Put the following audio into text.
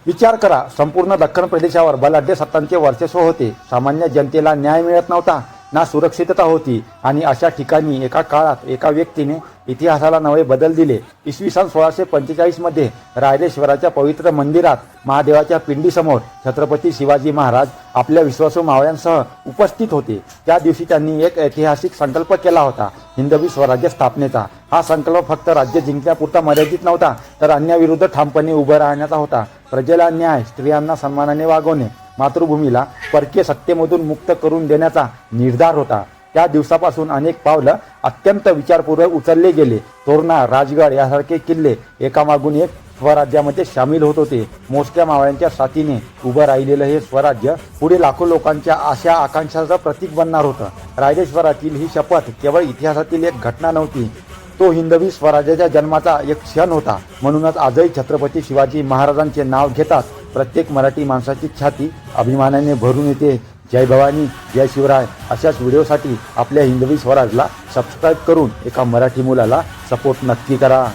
विचार करा, संपूर्ण दख्खन प्रदेशावर बलाढ्य सत्तांचे वर्चस्व होते. सामान्य जनतेला न्याय मिळत नव्हता, ना सुरक्षितता होती. आणि अशा ठिकाणी एका काळात एका व्यक्तीने इतिहासाला नवे बदल दिले. इसवी सन 1645 मध्ये रायरेश्वराच्या पवित्र मंदिरात महादेवाच्या पिंडीसमोर छत्रपती शिवाजी महाराज आपल्या विश्वासू मावळ्यांसह उपस्थित होते. त्या दिवशी त्यांनी एक ऐतिहासिक संकल्प केला होता, हिंदवी स्वराज्य स्थापनेचा. हा संकल्प फक्त राज्य जिंकण्यापुरता मर्यादित नव्हता, तर अन्यायाविरुद्ध ठामपणे उभं राहण्याचा होता. प्रजेला न्याय, स्त्रियांना सन्मानाने वागवणे, मातृभूमीला परकीय सत्तेमधून मुक्त करून देण्याचा निर्धार होता. त्या दिवसापासून अनेक पावलं अत्यंत विचारपूर्वक उचलले गेले. तोरणा, राजगड यासारखे किल्ले एकामागून एक स्वराज्यामध्ये सामील होत होते. मोजक्या मावळ्यांच्या साथीने उभं राहिलेलं हे स्वराज्य पुढे लाखो लोकांच्या आशा आकांक्षाचं प्रतीक बनणार होतं. रायरेश्वरातील ही शपथ केवळ इतिहासातील एक घटना नव्हती, तो हिंदवी स्वराज्याच्या जन्माचा एक क्षण होता. म्हणूनच आजही छत्रपती शिवाजी महाराजांचे नाव घेतात प्रत्येक मराठी माणसाची छाती अभिमानाने भरून येते. जय भवानी, जय शिवराय अशाच व्हिडिओसाठी आपल्या हिंदवी स्वराजला सबस्क्राईब करून एका मराठी मुलाला सपोर्ट नक्की करा.